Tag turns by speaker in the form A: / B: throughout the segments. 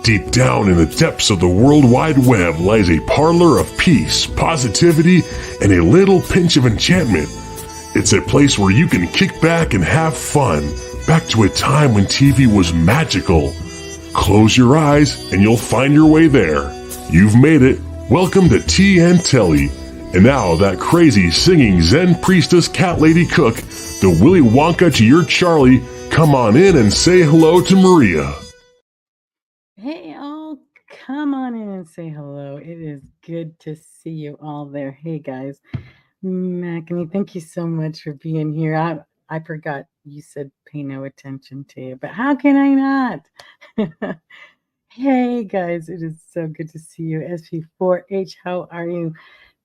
A: Deep down in the depths of the World Wide Web lies a parlor of peace, positivity, and a little pinch of enchantment. It's a place where you can kick back and have fun, back to a time when TV was magical. Close your eyes and you'll find your way there. You've made it. Welcome to TN Telly. And now that crazy singing Zen priestess cat lady cook, the Willy Wonka to your Charlie, come on in and say hello to Maria.
B: Hey, all, come on in and say hello. It is good to see you all there. Hey, guys. Macany, thank you so much for being here. I forgot you said pay no attention to you, but how can I not? Hey, guys, it is so good to see you. SP4H, how are you?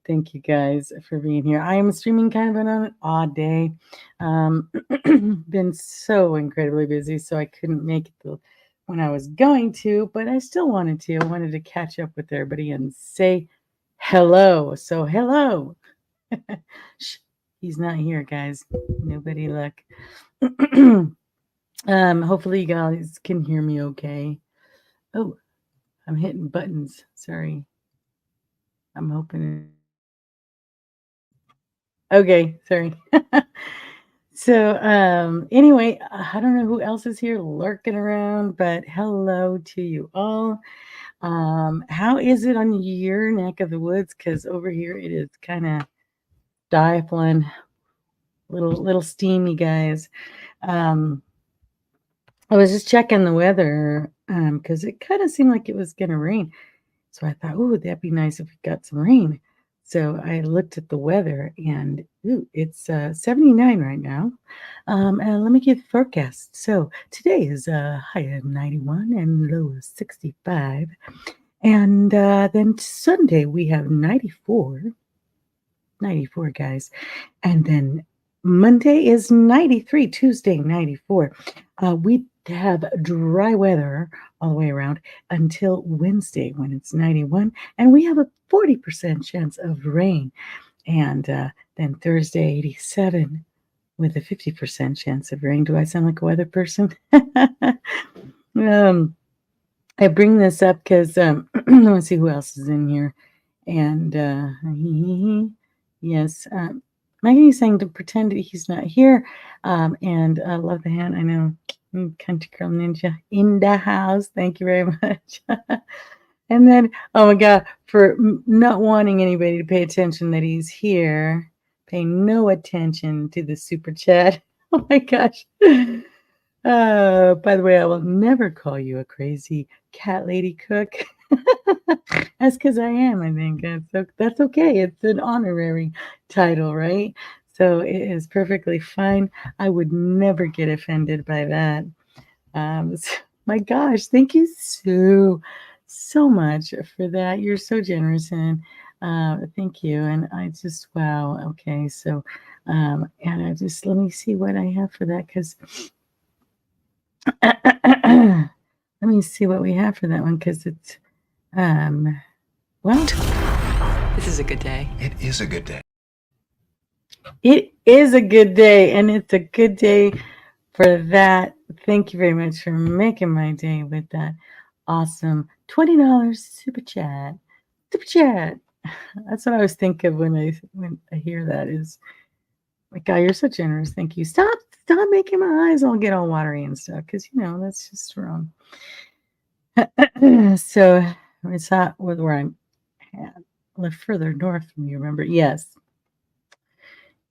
B: Thank you guys for being here. I am streaming kind of on an odd day. Been so incredibly busy, so I couldn't make it when I was going to, but I still wanted to. I wanted to catch up with everybody and say hello. So hello. Shh, he's not here, guys. Nobody luck. Hopefully you guys can hear me okay. Oh, I'm hitting buttons. Sorry. I'm hoping. Okay, sorry. So anyway, I don't know who else is here lurking around, but hello to you all. How is it on your neck of the woods? Because over here it is kind of stifling, little steamy, guys. I was just checking the weather because it kind of seemed like it was going to rain. So I thought, oh, that'd be nice if we got some rain. So I looked at the weather and it's 79 right now. And let me give the forecast. So today is high of 91 and low of 65. And then Sunday we have 94. 94, guys. And then Monday is 93. Tuesday, 94. We have dry weather all the way around until Wednesday when it's 91. And we have a 40% chance of rain. And then Thursday, 87 with a 50% chance of rain. Do I sound like a weather person? I bring this up because let's see who else is in here. And yes, Maggie saying to pretend that he's not here. And I love the hand. I know. Country Girl Ninja in the house. Thank you very much. And then, oh my God, for not wanting anybody to pay attention that he's here, pay no attention to the super chat. Oh my gosh. By the way, I will never call you a crazy cat lady cook. That's because I am, I think. That's okay. It's an honorary title, right? So it is perfectly fine. I would never get offended by that. My gosh, thank you so much for that. You're so generous, and thank you. And I just, wow. Okay, so and I just, let me see what I have for that, because let me see what we have for that one, because it's well,
C: this is a good day.
D: It is a good day.
B: It is a good day, and it's a good day for that. Thank you very much for making my day with that awesome $20 super chat. Super chat. That's what I always think of when I hear that. Is my God, you're so generous. Thank you. Stop making my eyes all get all watery and stuff, because that's just wrong. So it's not where I'm at. Live further north from you. Remember? Yes.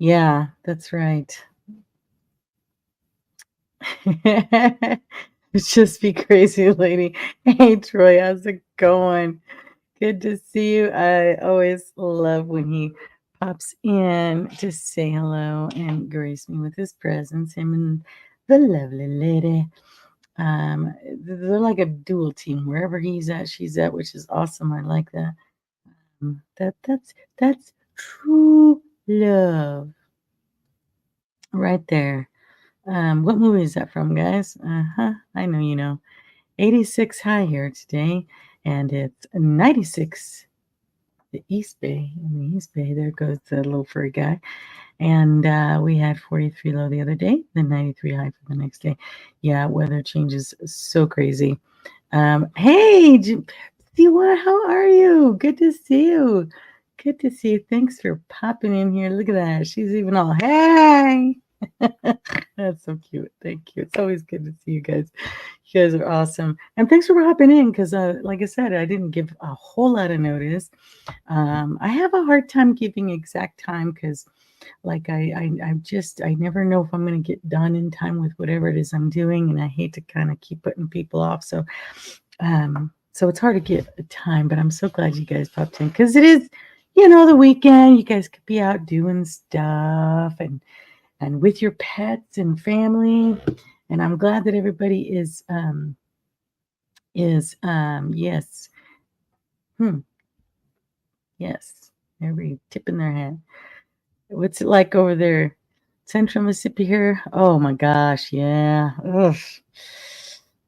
B: Yeah, that's right. Just be crazy, lady. Hey, Troy, how's it going? Good to see you. I always love when he pops in to say hello and grace me with his presence. Him and the lovely lady. They're like a dual team. Wherever he's at, she's at, which is awesome. I like that. That's true love right there. What movie is that from, guys? I know you know. 86 high here today, and it's 96 the East Bay. In the East Bay, there goes the little furry guy. And we had 43 low the other day, then 93 high for the next day. Yeah, weather changes so crazy. Hey, Siwa, how are you? Good to see you. Good to see you. Thanks for popping in here. Look at that. She's even all, hey. That's so cute. Thank you. It's always good to see you guys. You guys are awesome. And thanks for hopping in because, like I said, I didn't give a whole lot of notice. I have a hard time giving exact time because like I never know if I'm going to get done in time with whatever it is I'm doing, and I hate to kind of keep putting people off. So it's hard to get a time, but I'm so glad you guys popped in because it is, the weekend. You guys could be out doing stuff and with your pets and family, and I'm glad that everybody yes, yes, everybody tipping their hand. What's it like over there? Central Mississippi here? Oh my gosh, yeah. Ugh.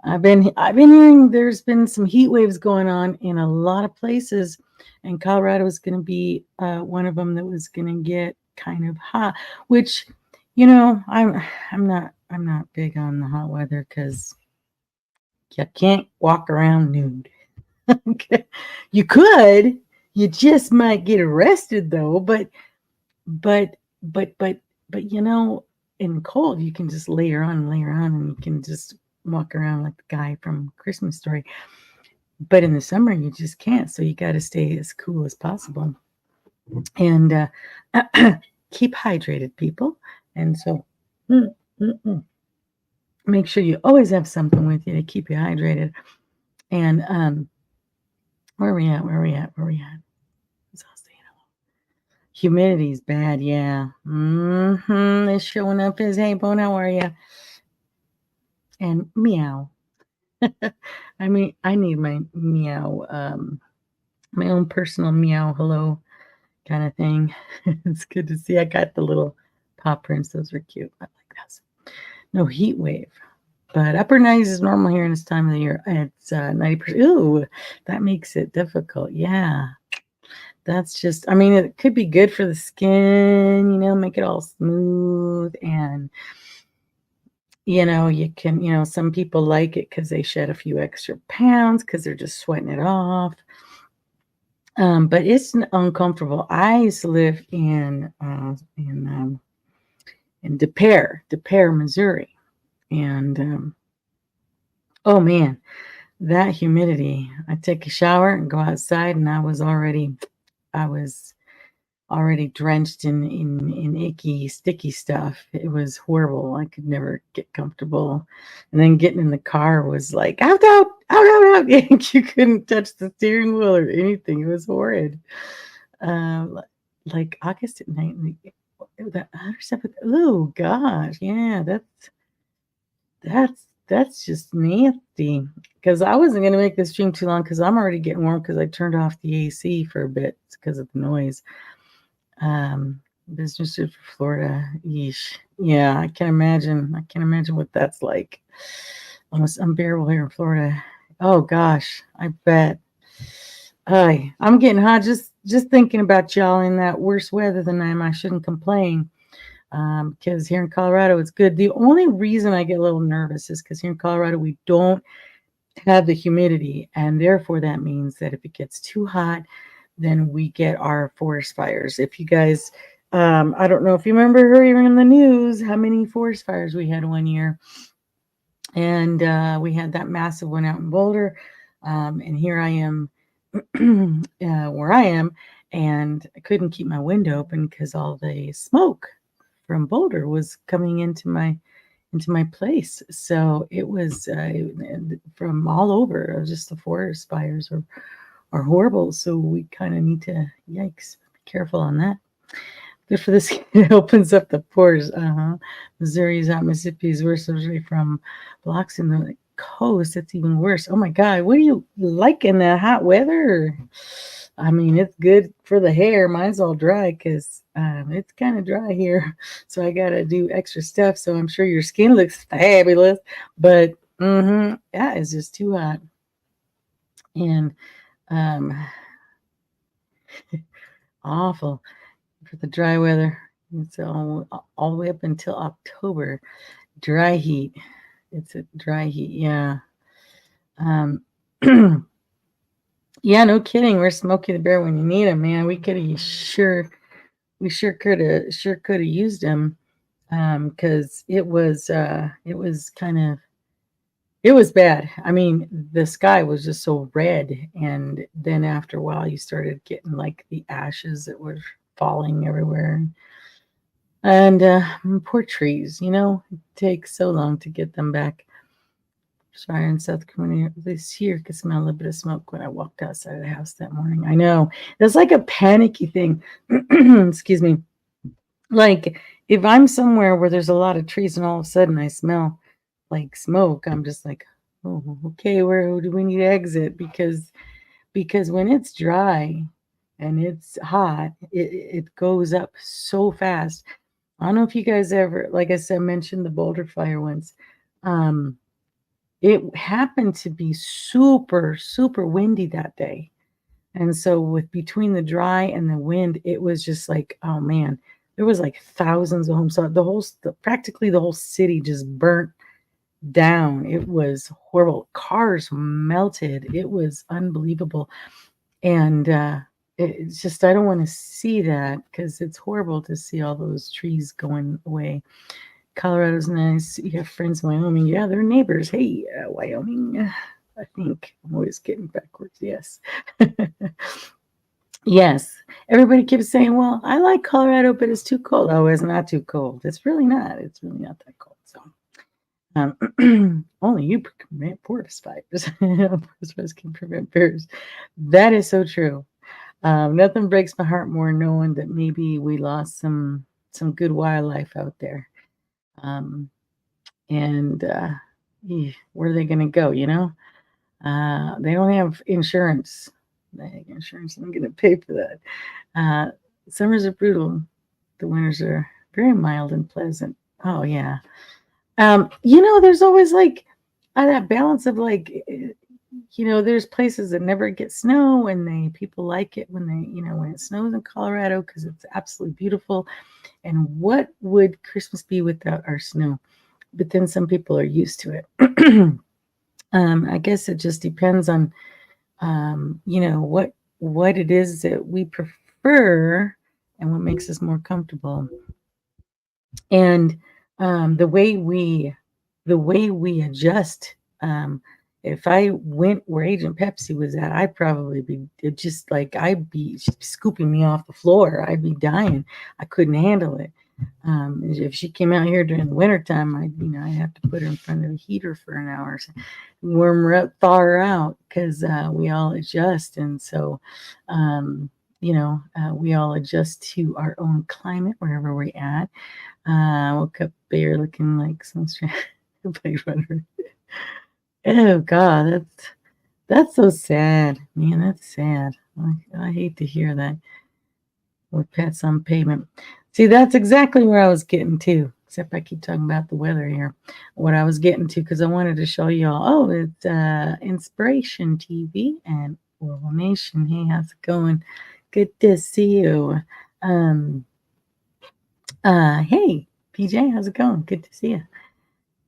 B: I've been hearing there's been some heat waves going on in a lot of places, and Colorado is going to be one of them that was going to get kind of hot. Which, I'm not big on the hot weather because you can't walk around nude. You could, you just might get arrested though. But but but but in cold you can just layer on and you can just walk around like the guy from Christmas Story. But in the summer you just can't, so you got to stay as cool as possible and keep hydrated, people. And so make sure you always have something with you to keep you hydrated. And where are we at? Humidity is bad, yeah. It's showing up as, hey, Bone, how are you? And meow. I mean, I need my meow, my own personal meow hello kind of thing. It's good to see. I got the little paw prints. Those are cute. I like those. No heat wave. But upper 90s is normal here in this time of the year. It's 90%. Ooh, that makes it difficult. Yeah. That's just, I mean, it could be good for the skin, make it all smooth. And, you can, some people like it because they shed a few extra pounds because they're just sweating it off. But it's uncomfortable. I used to live in Des Peres, Missouri. And, oh man, that humidity. I take a shower and go outside and I was already drenched in icky, sticky stuff. It was horrible. I could never get comfortable. And then getting in the car was like, out. You couldn't touch the steering wheel or anything. It was horrid. Like August at night. That other stuff. Oh gosh, yeah, that's just nasty. Because I wasn't gonna make this stream too long because I'm already getting warm because I turned off the AC for a bit because of the noise. Business trip for Florida. Yeesh. Yeah, I can imagine. I can imagine what that's like. Almost unbearable here in Florida. Oh gosh, I bet. I'm getting hot just thinking about y'all in that worse weather than I am. I shouldn't complain. Because here in Colorado it's good. The only reason I get a little nervous is because here in Colorado we don't have the humidity, and therefore that means that if it gets too hot, then we get our forest fires. If you guys, I don't know if you remember hearing in the news how many forest fires we had one year, and we had that massive one out in Boulder, and here I am, where I am, and I couldn't keep my window open because all the smoke from Boulder was coming into my place. So it was from all over. It was just the forest fires are horrible. So we kind of need to, yikes, be careful on that. Good for this. It opens up the pores. Missouri's out. Mississippi's worse. From blocks in the coast, it's even worse. Oh my God, what do you like in the hot weather? I mean, it's good for the hair. Mine's all dry because it's kind of dry here. So I got to do extra stuff. So I'm sure your skin looks fabulous. But yeah, it's just too hot. And awful for the dry weather. It's all the way up until October. Dry heat. It's a dry heat. Yeah. Yeah, no kidding. We're Smokey the Bear when you need him, man. We sure could have used him, because it was kind of, it was bad. I mean, the sky was just so red, and then after a while, you started getting like the ashes that were falling everywhere, and poor trees. It takes so long to get them back. Sorry, in South Carolina this year, could smell a little bit of smoke when I walked outside of the house that morning. I know it's like a panicky thing. Excuse me. Like if I'm somewhere where there's a lot of trees and all of a sudden I smell like smoke, I'm just like, oh, okay, where do we need to exit? Because when it's dry and it's hot, it goes up so fast. I don't know if you guys ever, like I said, mentioned the Boulder fire once. It happened to be super, super windy that day. And so with between the dry and the wind, it was just like, oh man, there was like thousands of homes. So practically the whole city just burnt down. It was horrible. Cars melted. It was unbelievable. And it's just, I don't want to see that because it's horrible to see all those trees going away. Colorado's nice. You have friends in Wyoming. Yeah, they're neighbors. Hey, Wyoming. I think I'm always getting backwards. Yes. Yes. Everybody keeps saying, well, I like Colorado, but it's too cold. Oh, it's not too cold. It's really not. It's really not that cold. So only you can prevent forest fires. Forest fires can prevent bears. That is so true. Nothing breaks my heart more knowing that maybe we lost some good wildlife out there. And where are they going to go? They don't have insurance. Insurance isn't going to pay for that. Summers are brutal. The winters are very mild and pleasant. Oh yeah. There's always like that balance of like, there's places that never get snow and people like it when when it snows in Colorado because it's absolutely beautiful. And what would Christmas be without our snow? But then some people are used to it. I guess it just depends on, what it is that we prefer and what makes us more comfortable. And the way we adjust. If I went where Agent Pepsi was at, I'd probably be just like, I'd be scooping me off the floor. I'd be dying. I couldn't handle it. If she came out here during the wintertime, I'd have to put her in front of the heater for an hour, warm her up, thaw her out, because we all adjust. And so, we all adjust to our own climate wherever we're at. Woke up there looking like some Blade Runner. Oh God, that's so sad, man. That's sad. I hate to hear that. With pets on pavement. See, that's exactly where I was getting to. Except I keep talking about the weather here. What I was getting to, because I wanted to show you all. Oh, it's Inspiration TV and Oral Nation. Hey, how's it going? Good to see you. Hey, PJ, how's it going? Good to see you.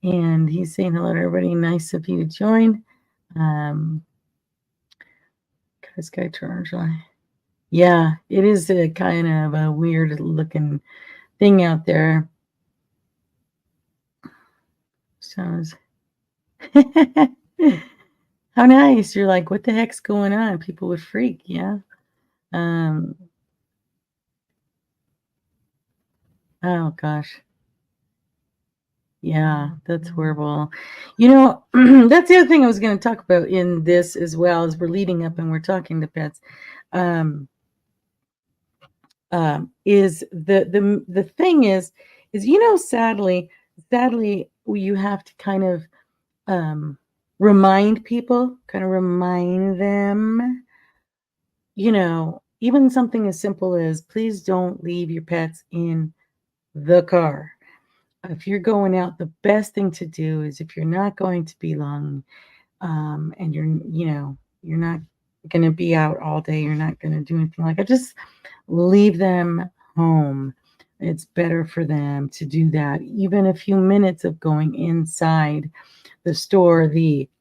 B: And he's saying hello to everybody. Nice of you to join. Sky Orange Line. Yeah, it is a kind of a weird looking thing out there. Sounds how nice. You're like, what the heck's going on? People would freak, yeah. Oh gosh. Yeah, that's horrible. That's the other thing I was going to talk about in this as well, as we're leading up and we're talking to pets. Is the thing is sadly you have to kind of remind people, remind them, even something as simple as please don't leave your pets in the car. If you're going out, the best thing to do is, if you're not going to be long, and you're not going to be out all day, you're not going to do anything like that, just leave them home. It's better for them to do that. Even a few minutes of going inside the store,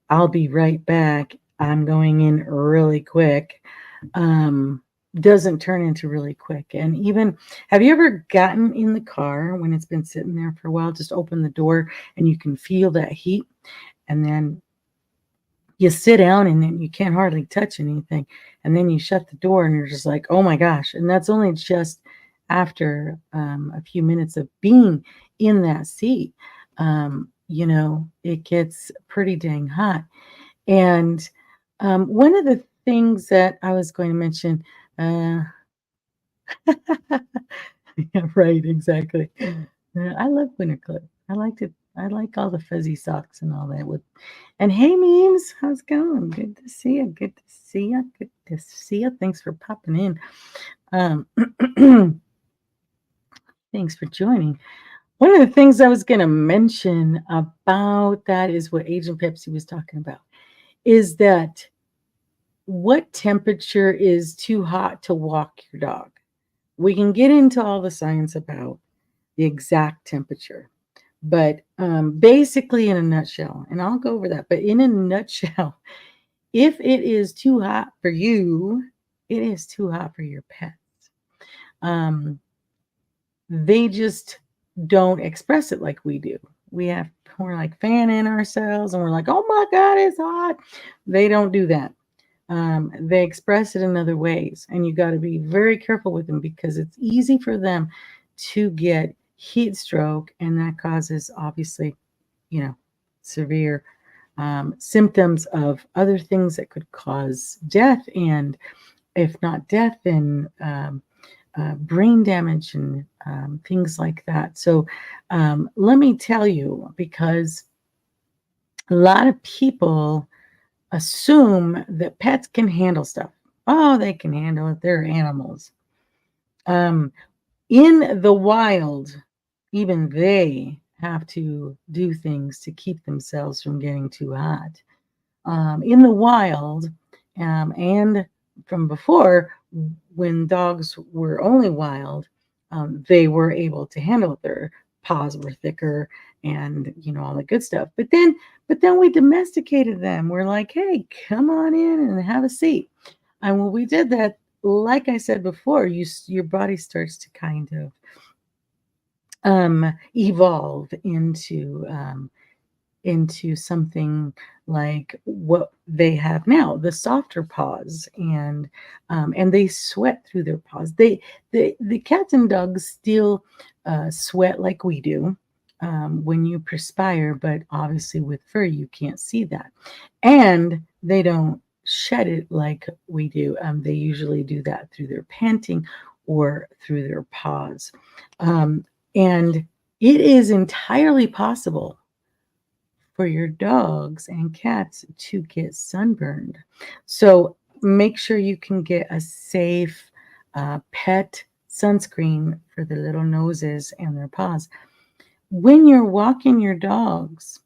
B: I'll be right back, I'm going in really quick, doesn't turn into really quick. And even, have you ever gotten in the car when it's been sitting there for a while, just open the door and you can feel that heat, and then you sit down and then you can't hardly touch anything, and then you shut the door and you're just like, oh my gosh. And that's only just after a few minutes of being in that seat. It gets pretty dang hot. And one of the things that I was going to mention, yeah, right, exactly. I love winter clothes. I like it. I like all the fuzzy socks and all that. And hey, memes, how's it going? Good to see you. Good to see you. Good to see you. Thanks for popping in. Um, thanks for joining. One of the things I was going to mention about that is what Agent Pepsi was talking about, is that what temperature is too hot to walk your dog? We can get into all the science about the exact temperature, but basically in a nutshell, and I'll go over that, but in a nutshell, if it is too hot for you, it is too hot for your pets. They just don't express it like we do. We're like fanning ourselves and we're like, oh my God, it's hot. They don't do that. They express it in other ways, and you got to be very careful with them because it's easy for them to get heat stroke, and that causes obviously, severe symptoms of other things that could cause death, and if not death, then brain damage and things like that. So let me tell you, because a lot of people assume that pets can handle stuff. Oh, they can handle it. They're animals. In the wild, even they have to do things to keep themselves from getting too hot. In the wild, and from before, when dogs were only wild, they were able to handle it. Their paws were thicker and all the good stuff. But then we domesticated them. We're like, hey, come on in and have a seat. And when we did that, like I said before, your body starts to kind of evolve into something like what they have now, the softer paws, and they sweat through their paws. The cats and dogs still sweat like we do when you perspire, but obviously with fur you can't see that, and they don't shed it like we do. They usually do that through their panting or through their paws, and it is entirely possible for your dogs and cats to get sunburned. So make sure you can get a safe pet sunscreen for the little noses and their paws. When you're walking your dogs,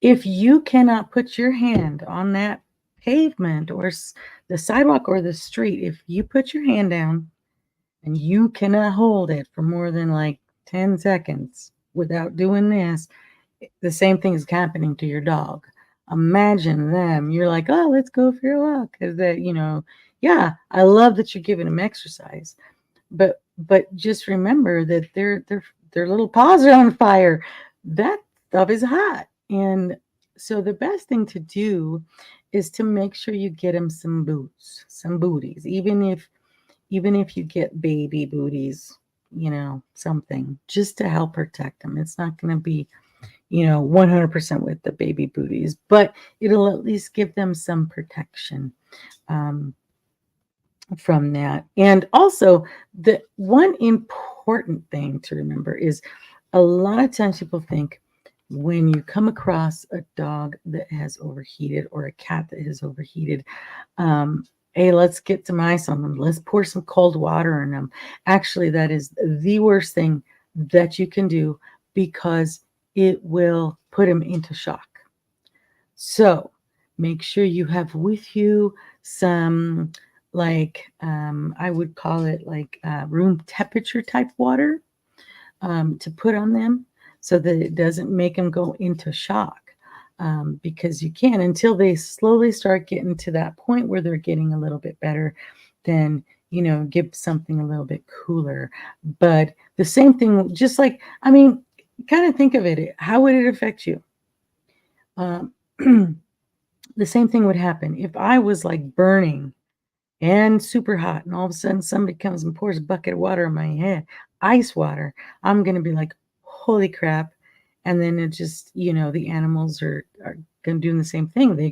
B: if you cannot put your hand on that pavement or the sidewalk or the street, if you put your hand down and you cannot hold it for more than like 10 seconds without doing this, the same thing is happening to your dog. Imagine them. You're like, oh, let's go for a walk. Because yeah, I love that you're giving them exercise. But just remember that their little paws are on fire. That stuff is hot. And so the best thing to do is to make sure you get them some boots, some booties, even if you get baby booties, something just to help protect them. It's not going to be 100% with the baby booties, but it'll at least give them some protection from that. And also, the one important thing to remember is a lot of times people think when you come across a dog that has overheated or a cat that has overheated, hey, let's get some ice on them. Let's pour some cold water on them. Actually, that is the worst thing that you can do because it will put them into shock. So make sure you have with you some, I would call it room temperature type water to put on them so that it doesn't make them go into shock. because you can until they slowly start getting to that point where they're getting a little bit better. Then give something a little bit cooler. But the same thing, just like kind of think of it. How would it affect you? Um, the same thing would happen if I was like burning and super hot, and all of a sudden somebody comes and pours a bucket of water on my head, ice water. I'm gonna be like, holy crap. And then it just, the animals are gonna do the same thing. They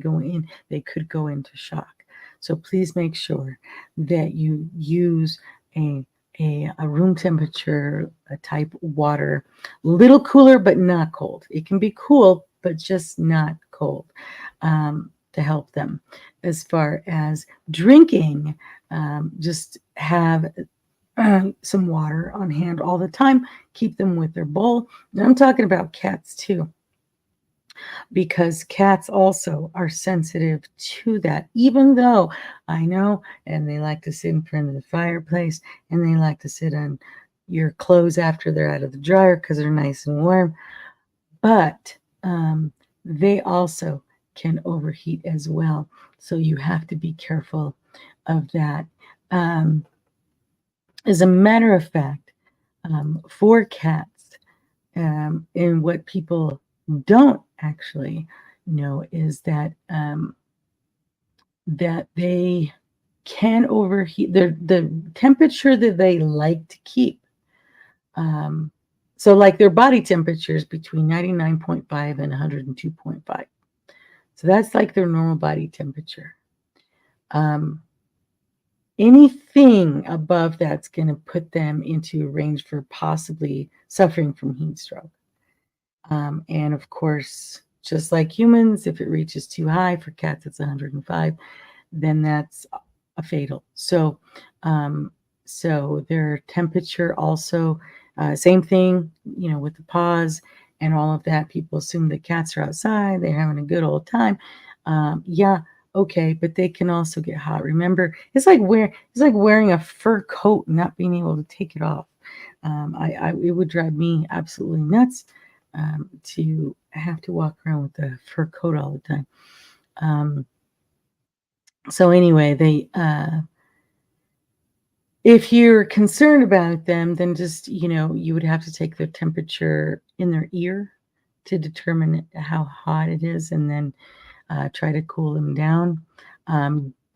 B: could go into shock. So please make sure that you use a room temperature type water, little cooler but not cold. It can be cool but just not cold, to help them. As far as drinking, just have some water on hand all the time. Keep them with their bowl. And I'm talking about cats too, because cats also are sensitive to that, even though I know, and they like to sit in front of the fireplace, and they like to sit on your clothes after they're out of the dryer because they're nice and warm. But they also can overheat as well. So you have to be careful of that. As a matter of fact, for cats, and what people don't actually know is that that they can overheat. The temperature that they like to keep. So like their body temperature is between 99.5 and 102.5. So that's like their normal body temperature. Anything above that's going to put them into a range for possibly suffering from heat stroke. And of course, just like humans, if it reaches too high, for cats it's 105, then that's a fatal. So their temperature also, same thing, with the paws and all of that. People assume that cats are outside, they're having a good old time. Yeah, okay, but they can also get hot. Remember, it's like wearing a fur coat and not being able to take it off. It would drive me absolutely nuts to have to walk around with a fur coat all the time. So anyway, if you're concerned about them, then just, you would have to take their temperature in their ear to determine how hot it is, and then try to cool them down.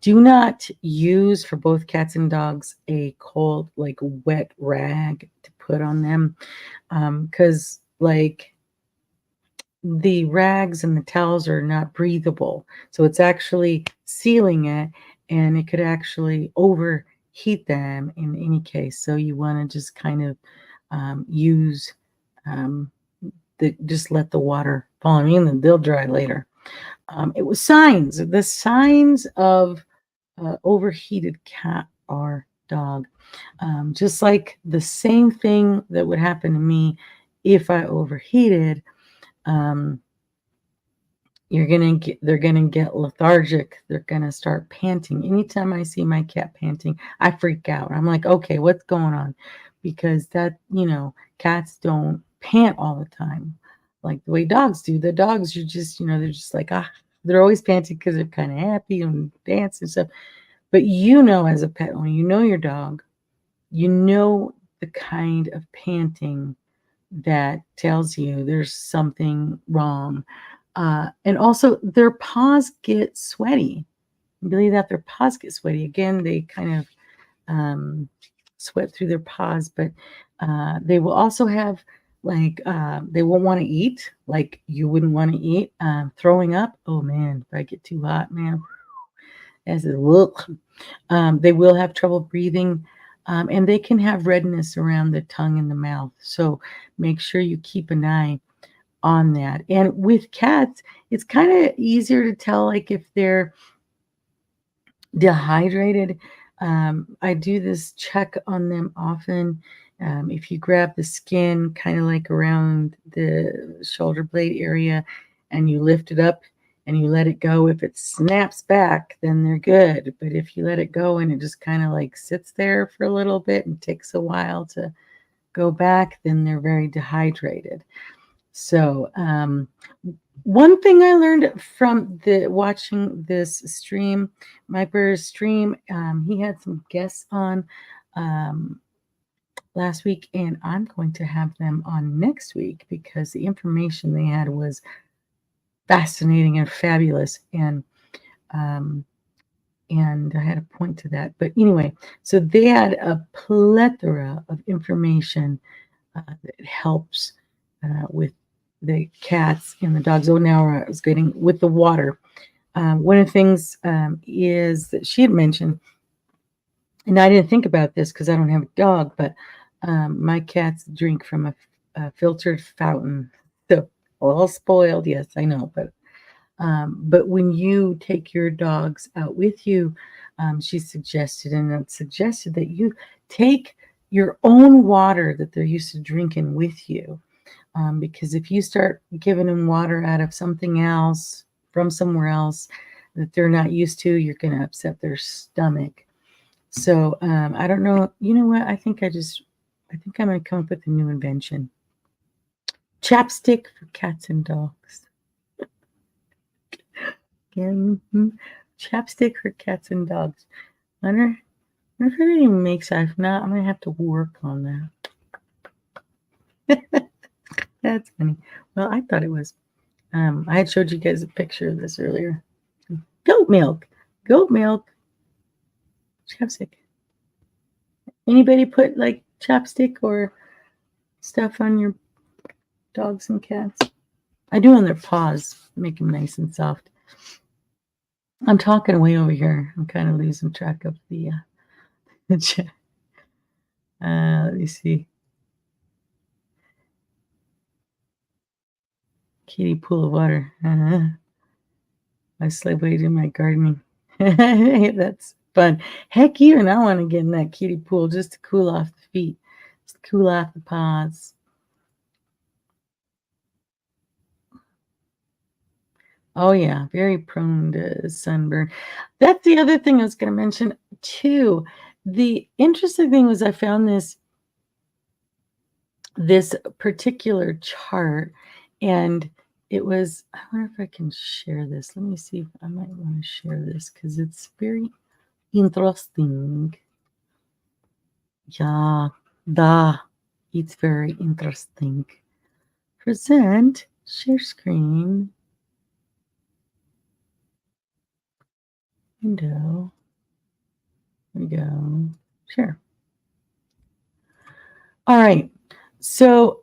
B: Do not use, for both cats and dogs, a cold, like wet rag to put on them, because the rags and the towels are not breathable. So it's actually sealing it, and it could actually overheat them in any case. So you want to just kind of use just let the water fall on you, and then they'll dry later. It was the signs of overheated cat or dog. Just like the same thing that would happen to me if I overheated. They're gonna get lethargic. They're gonna start panting. Anytime I see my cat panting, I freak out. I'm like, okay, what's going on? Because cats don't pant all the time like the way dogs do. The dogs are just, they're just like, they're always panting because they're kind of happy and dance and stuff. But as a pet owner, your dog, the kind of panting that tells you there's something wrong. And also their paws get sweaty. I believe that their paws get sweaty. Again, they kind of sweat through their paws, but they will also have they won't want to eat like you wouldn't want to eat. Throwing up. Oh man, if I get too hot, man, as a look. They will have trouble breathing. And they can have redness around the tongue and the mouth. So make sure you keep an eye on that. And with cats, it's kind of easier to tell if they're dehydrated. I do this check on them often. If you grab the skin kind of around the shoulder blade area and you lift it up and you let it go, if it snaps back, then they're good. But if you let it go and it just kind of sits there for a little bit and takes a while to go back, then they're very dehydrated. So one thing I learned from the watching this stream, Mike Burr's stream, he had some guests on last week, and I'm going to have them on next week because the information they had was fascinating and fabulous, and I had a point to that. But anyway, so they had a plethora of information that helps with the cats and the dogs. Oh, now I was getting with the water. One of the things is that she had mentioned, and I didn't think about this because I don't have a dog, but my cats drink from a filtered fountain. So all spoiled, yes, I know, but when you take your dogs out with you, she suggested, and it suggested that you take your own water that they're used to drinking with you. Because if you start giving them water out of something else from somewhere else that they're not used to, you're going to upset their stomach. So I don't know. You know what? I think I'm going to come up with a new invention. Chapstick for cats and dogs. Chapstick for cats and dogs. I wonder if it even makes sense. If not, I'm going to have to work on that. That's funny. Well, I thought it was. I had showed you guys a picture of this earlier. Goat milk. Chapstick. Anybody put like chapstick or stuff on your dogs and cats? I do on their paws. Make them nice and soft. I'm talking way over here. I'm kind of losing track of the chat. Let me see. Kiddie pool of water. I slept in my gardening. That's fun. Heck, even I want to get in that kiddie pool just to cool off the feet, just to cool off the paws. Oh yeah, very prone to sunburn. That's the other thing I was going to mention too. The interesting thing was I found this particular chart, and it was, I wonder if I can share this. Let me see if I might want to share this because it's very interesting. Yeah, it's very interesting. Present, share screen. Window. There we go. Share. All right. So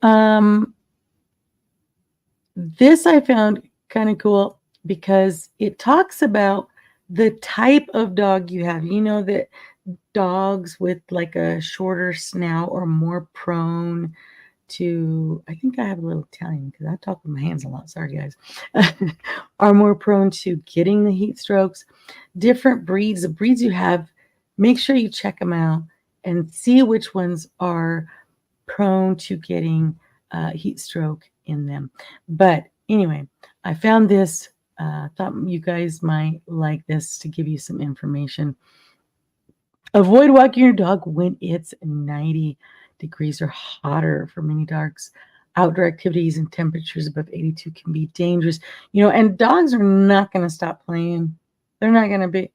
B: this I found kind of cool because it talks about the type of dog you have. You know that dogs with like a shorter snout are more prone to, I think I have a little Italian because I talk with my hands a lot. Sorry, guys. Are more prone to getting the heat strokes. Different breeds, the breeds you have, make sure you check them out and see which ones are prone to getting heat stroke in them. But anyway, I found this. Thought you guys might like this to give you some information. Avoid walking your dog when it's 90 degrees or hotter. For many dogs, outdoor activities and temperatures above 82 can be dangerous. You know, and dogs are not going to stop playing. They're not going to be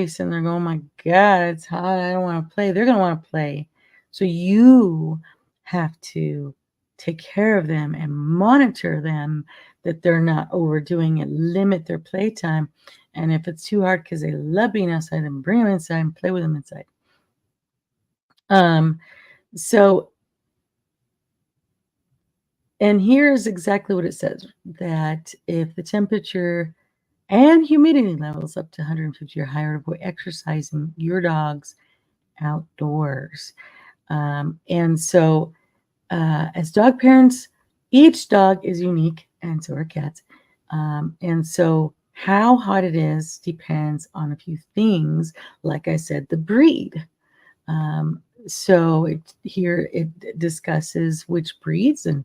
B: sitting there going, "Oh my God, it's hot. I don't want to play." They're going to want to play. So you have to take care of them and monitor them that they're not overdoing it. Limit their playtime. And if it's too hard because they love being outside, then bring them inside and play with them inside. So, and here's exactly what it says, that if the temperature and humidity levels up to 150 or higher, avoid exercising your dogs outdoors. And so as dog parents, each dog is unique, and so are cats. And so how hot it is depends on a few things. Like I said, the breed. So here it discusses which breeds and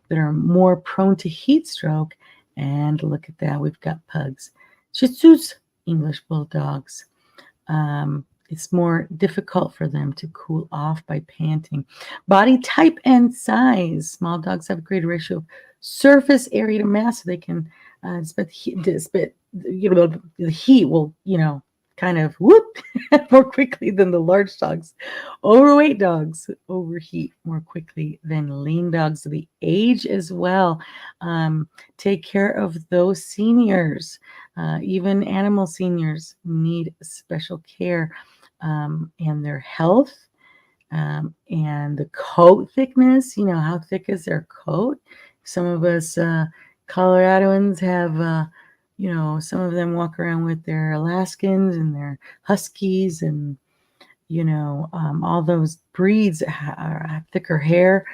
B: that are more prone to heat stroke. And look at that, we've got pugs, Shih Tzus, English bulldogs, it's more difficult for them to cool off by panting. Body type and size. Small dogs have a greater ratio of surface area to mass, so they can the heat will, kind of whoop more quickly than the large dogs. Overweight dogs overheat more quickly than lean dogs. The age as well. Take care of those seniors. Even animal seniors need special care, and their health, and the coat thickness. How thick is their coat? Some of us Coloradoans have, some of them walk around with their Alaskans and their Huskies, and all those breeds have thicker hair,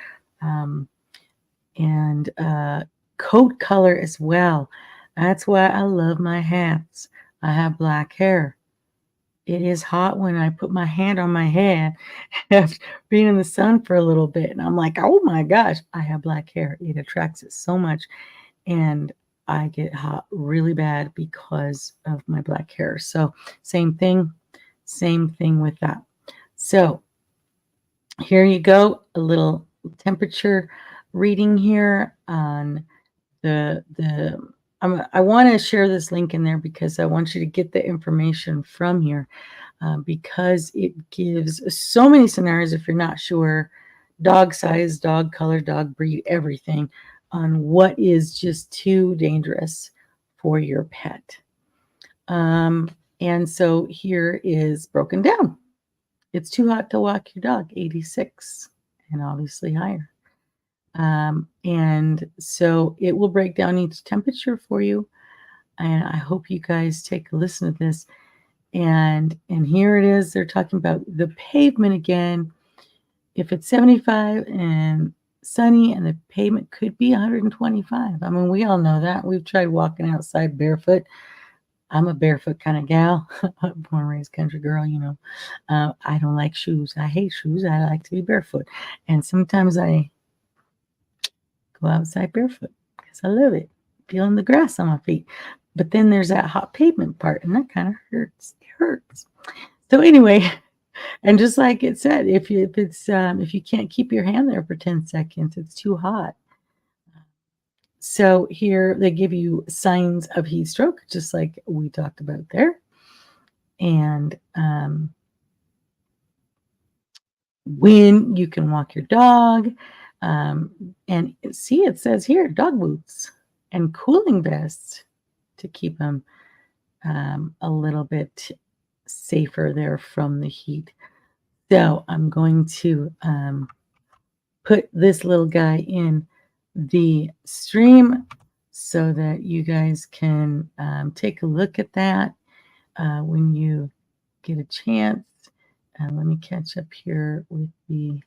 B: and coat color as well. That's why I love my hats. I have black hair. It is hot when I put my hand on my head after being in the sun for a little bit. And I'm like, oh my gosh, I have black hair. It attracts it so much. And I get hot really bad because of my black hair. So same thing with that. So here you go, a little temperature reading here on I want to share this link in there because I want you to get the information from here, because it gives so many scenarios if you're not sure, dog size, dog color, dog breed, everything, on what is just too dangerous for your pet. And so here is broken down. It's too hot to walk your dog, 86, and obviously higher. And so it will break down each temperature for you. And I hope you guys take a listen to this. And here it is. They're talking about the pavement again. If it's 75 and sunny, and the pavement could be 125. I mean, we all know that. We've tried walking outside barefoot. I'm a barefoot kind of gal. Born and raised country girl, I don't like shoes. I hate shoes. I like to be barefoot. And sometimes I go outside barefoot because I love it, feeling the grass on my feet. But then there's that hot pavement part, and that kind of hurts. It hurts. So anyway, and just like it said, if you can't keep your hand there for 10 seconds, it's too hot. So here they give you signs of heat stroke, just like we talked about there. And when you can walk your dog. And see, it says here, dog boots and cooling vests to keep them a little bit safer there from the heat. So I'm going to put this little guy in the stream so that you guys can take a look at that when you get a chance. Let me catch up here with the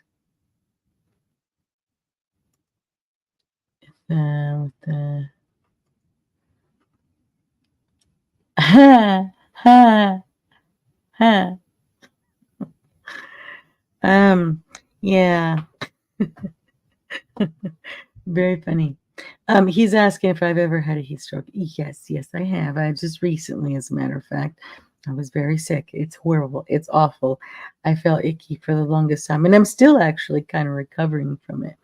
B: yeah. Very funny. He's asking if I've ever had a heat stroke. Yes, I have. I just recently, as a matter of fact, I was very sick. It's horrible. It's awful. I felt icky for the longest time, and I'm still actually kind of recovering from it,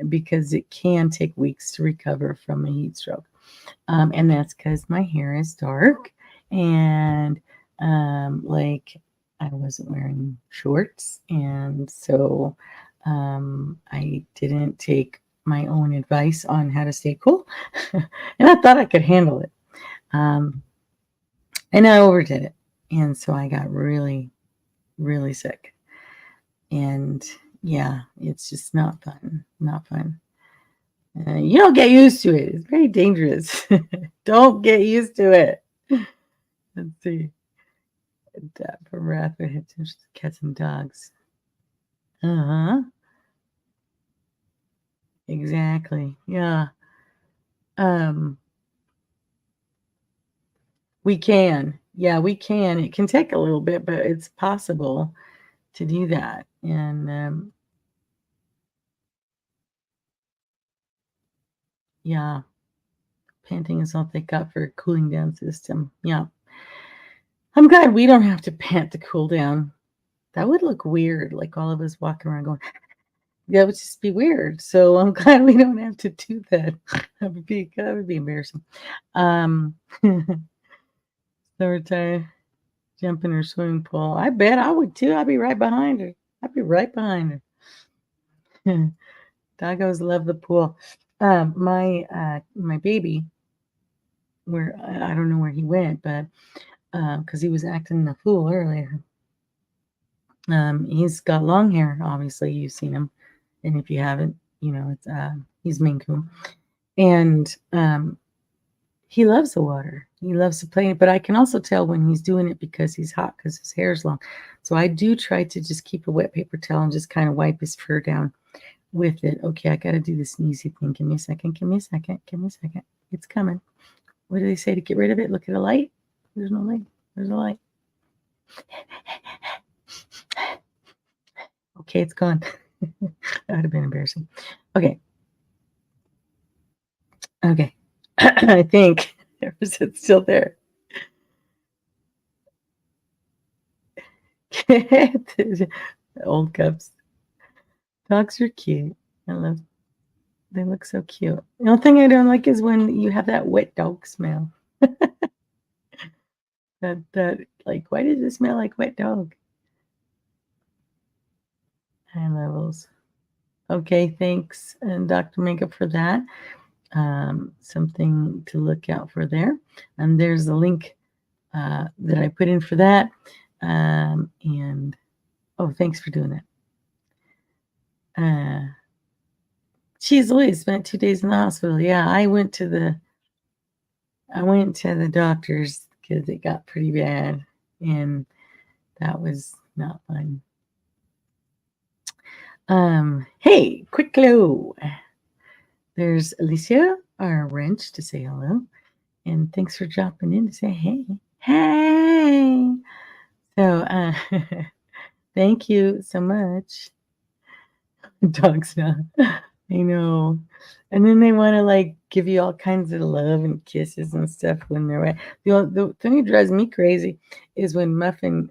B: because it can take weeks to recover from a heat stroke. And that's because my hair is dark, and like I wasn't wearing shorts, and so I didn't take my own advice on how to stay cool, and I thought I could handle it, and I overdid it, and so I got really, really sick, and yeah, it's just not fun. You don't get used to it. It's very dangerous. Don't get used to it. Let's see. From rapid hit to cats and dogs. Exactly. Yeah. We can. Yeah, we can. It can take a little bit, but it's possible to do that. And yeah, panting is all they got for a cooling down system. Yeah. I'm glad we don't have to pant to cool down. That would look weird, like all of us walking around going, that would just be weird. So I'm glad we don't have to do that. That would be embarrassing. Summertime jump in her swimming pool. I bet I would too. I'd be right behind her. I'd be right behind her. Doggos love the pool. My baby, where I don't know where he went, but because he was acting a fool earlier. He's got long hair. Obviously, you've seen him, and if you haven't, it's he's Maine Coon, and he loves the water. He loves to play, but I can also tell when he's doing it because he's hot because his hair is long. So I do try to just keep a wet paper towel and just kind of wipe his fur down with it. Okay, I got to do the sneezy thing. Give me a second. Give me a second. Give me a second. It's coming. What do they say to get rid of it? Look at a light. There's no light. There's a light. Okay, it's gone. That would have been embarrassing. Okay. I think is it still there? Old cups. Dogs are cute. They look so cute. The only thing I don't like is when you have that wet dog smell. that like, why does it smell like wet dog? High levels. Okay, thanks, and Dr. Makeup for that. Something to look out for there. And there's the link that I put in for that. And oh, thanks for doing that. Geez Louise, spent 2 days in the hospital. Yeah, I went to the doctors because it got pretty bad, and that was not fun. Hey, quick hello. There's Alicia, our wrench, to say hello, and thanks for dropping in to say hey. Hey. So, thank you so much. Dogs now. I know. And then they want to like give you all kinds of love and kisses and stuff when they're wet. The thing that drives me crazy is when Muffin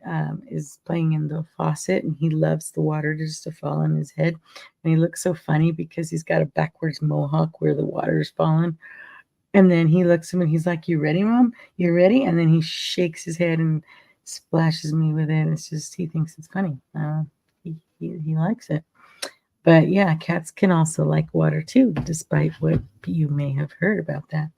B: is playing in the faucet and he loves the water just to fall on his head. And he looks so funny because he's got a backwards mohawk where the water is falling. And then he looks at him and he's like, "You ready, Mom? You ready?" And then he shakes his head and splashes me with it. It's just, he thinks it's funny. He likes it. But yeah, cats can also like water too, despite what you may have heard about that.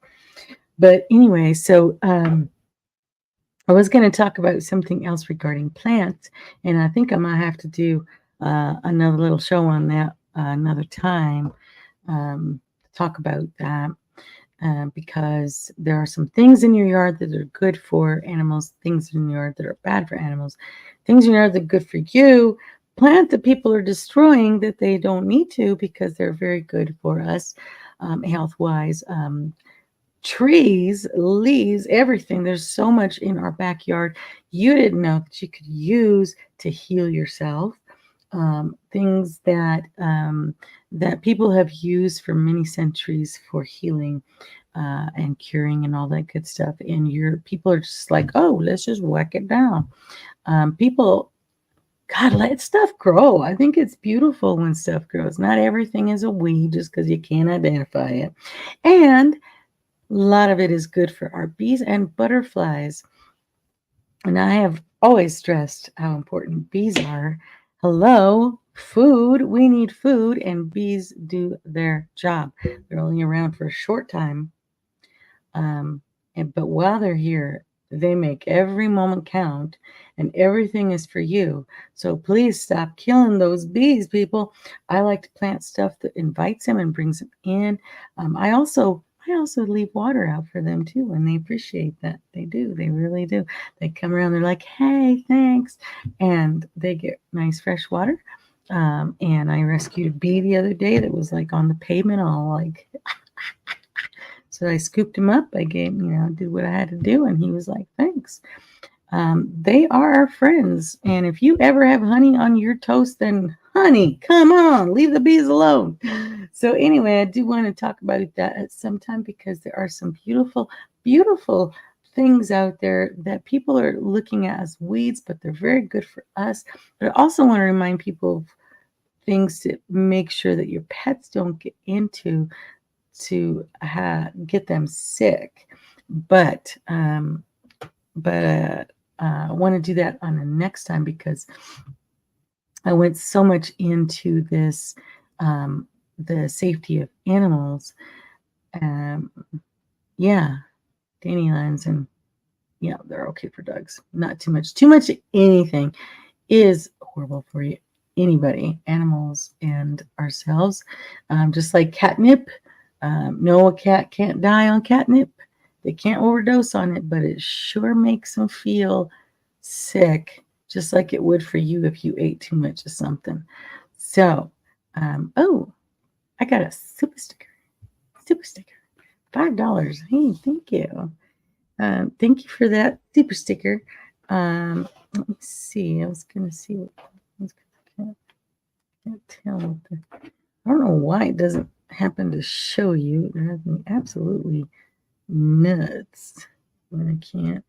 B: But anyway, so I was going to talk about something else regarding plants, and I think I might have to do another little show on that another time to talk about that. Because there are some things in your yard that are good for animals, things in your yard that are bad for animals, things in your yard that are good for you, plant that people are destroying that they don't need to because they're very good for us health-wise. Trees, leaves, everything. There's so much in our backyard you didn't know that you could use to heal yourself. Things that that people have used for many centuries for healing and curing and all that good stuff. And people are just like, oh, let's just whack it down. People, God, let stuff grow. I think it's beautiful when stuff grows. Not everything is a weed just because you can't identify it. And a lot of it is good for our bees and butterflies. And I have always stressed how important bees are. Hello, food. We need food, and bees do their job. They're only around for a short time. But while they're here, they make every moment count, and everything is for you. So please stop killing those bees, people. I like to plant stuff that invites them and brings them in. I also leave water out for them too, and they appreciate that. They do. They really do. They come around. They're like, "Hey, thanks," and they get nice fresh water. And I rescued a bee the other day that was like on the pavement, all like. So I scooped him up. I gave, did what I had to do, and he was like, "Thanks." They are our friends, and if you ever have honey on your toast, then honey, come on, leave the bees alone. So anyway, I do want to talk about that at some time because there are some beautiful, beautiful things out there that people are looking at as weeds, but they're very good for us. But I also want to remind people of things to make sure that your pets don't get into to get them sick. But I want to do that on the next time because I went so much into this, the safety of animals. Yeah, dandelions and yeah, they're okay for dogs. Not too much. Too much of anything is horrible for you. Anybody, animals, and ourselves. Just like catnip. No, a cat can't die on catnip. They can't overdose on it, but it sure makes them feel sick, just like it would for you if you ate too much of something. So, oh, I got a super sticker. Super sticker. $5. Hey, thank you. Thank you for that super sticker. Let me see. I was going to see what I can't tell. I don't know why it doesn't happen to show you. It drives me absolutely nuts when I can't.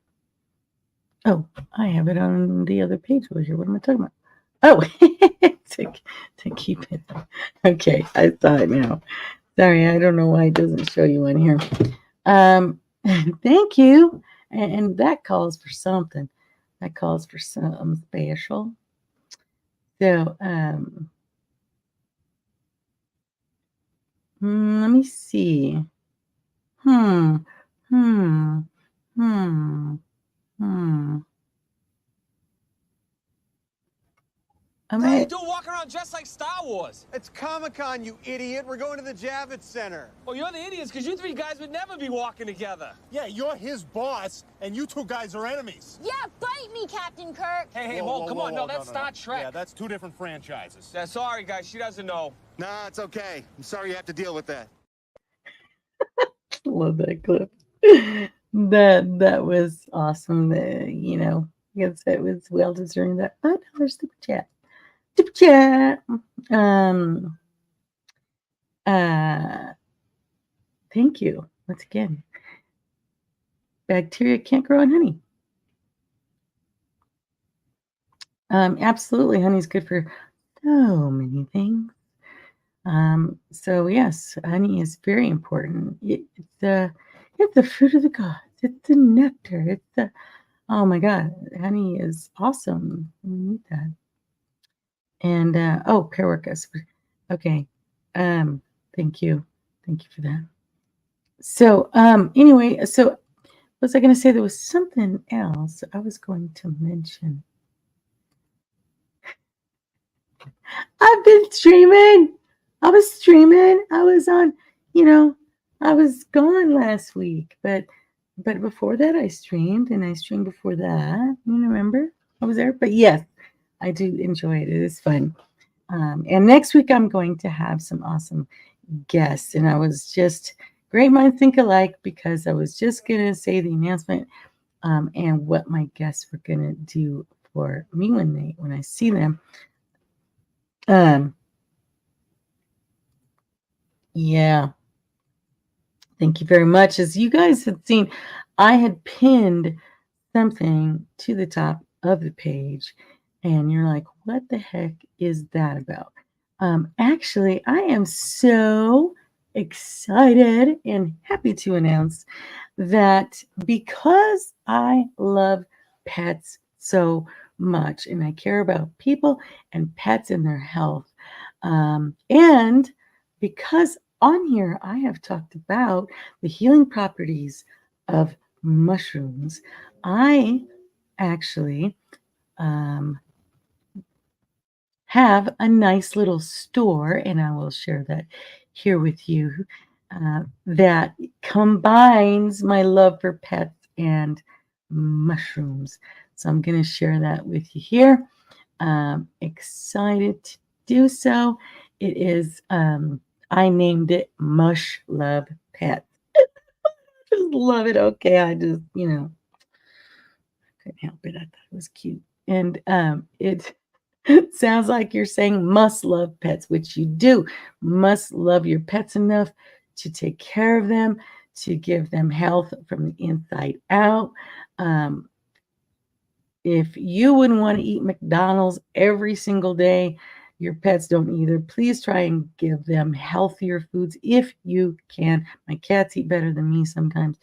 B: Oh, I have it on the other page over here. What am I talking about? Oh, to keep it. Okay, I saw it now. Sorry, I don't know why it doesn't show you on here. Thank you. And that calls for something. That calls for something special. So, let me see.
D: Hey, dude, walking around dressed like Star Wars.
E: It's Comic-Con, you idiot. We're going to the Javits Center.
D: Well, you're the idiots because you three guys would never be walking together.
E: Yeah, you're his boss, and you two guys are enemies.
F: Yeah, bite me, Captain Kirk.
D: Hey, whoa, come on. No, that's Star Trek.
E: Yeah, that's two different franchises.
D: Yeah, sorry, guys. She doesn't know.
E: Nah, it's okay. I'm sorry you have to deal with that.
B: Love that clip. That was awesome. I guess it was well deserving that $5 super chat. Super chat. Thank you once again. Bacteria can't grow on honey. Absolutely, honey's good for so many things. So yes, honey is very important. It's the fruit of the gods. It's the nectar. Oh my God, honey is awesome. We need that. And Periwinkle. Okay. Thank you for that. So anyway, so what was I going to say? There was something else I was going to mention. I've been streaming. I was streaming. I was on, I was gone last week, but before that I streamed, and I streamed before that. You remember? I was there. But yes, I do enjoy it. It is fun. And next week I'm going to have some awesome guests. And I was just great minds think alike because I was just going to say the announcement and what my guests were going to do for me when I see them. Yeah. Thank you very much. As you guys had seen, I had pinned something to the top of the page, and you're like, what the heck is that about? Actually, I am so excited and happy to announce that because I love pets so much and I care about people and pets and their health, and because on here I have talked about the healing properties of mushrooms, I actually have a nice little store, and I will share that here with you, that combines my love for pets and mushrooms. So I'm going to share that with you here. Excited to do so. It is, I named it Mush Love Pets. Just love it. Okay, I just, couldn't help it. I thought it was cute. And it sounds like you're saying must love pets, which you do. Must love your pets enough to take care of them, to give them health from the inside out. If you wouldn't want to eat McDonald's every single day, your pets don't either. Please try and give them healthier foods if you can. My cats eat better than me sometimes,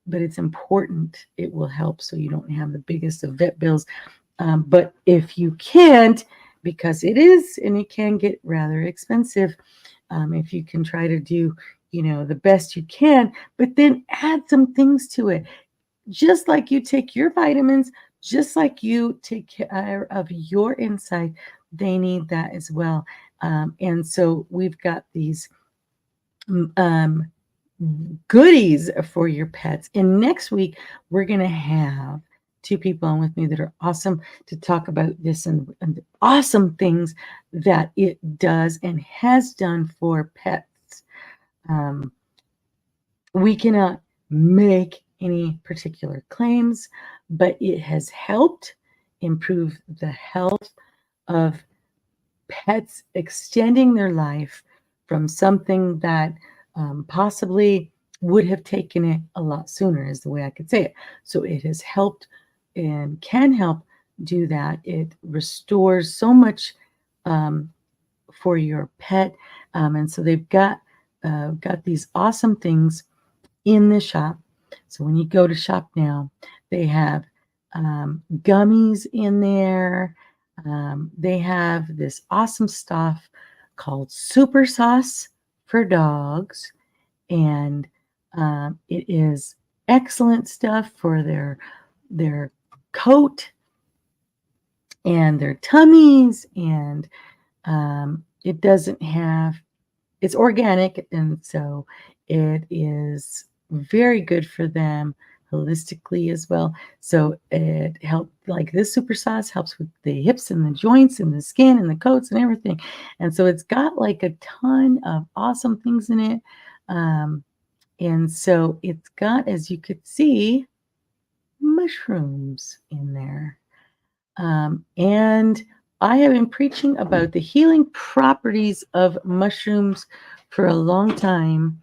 B: but it's important. It will help so you don't have the biggest of vet bills. But if you can't, because it is, and it can get rather expensive, if you can try to do, the best you can, but then add some things to it. Just like you take your vitamins, just like you take care of your inside, they need that as well. And so we've got these goodies for your pets. And next week, we're going to have 2 people on with me that are awesome to talk about this and the awesome things that it does and has done for pets. We cannot make any particular claims, but it has helped improve the health of pets, extending their life from something that possibly would have taken it a lot sooner, is the way I could say it. So it has helped and can help do that. It restores so much for your pet. And so they've got these awesome things in the shop. So when you go to shop now, they have gummies in there. They have this awesome stuff called Super Sauce for dogs. And it is excellent stuff for their coat and their tummies. And it doesn't have, it's organic. And so it is very good for them holistically as well. So it helps, like this Super Sauce helps with the hips and the joints and the skin and the coats and everything. And so it's got like a ton of awesome things in it. And so it's got, as you could see, mushrooms in there. And I have been preaching about the healing properties of mushrooms for a long time.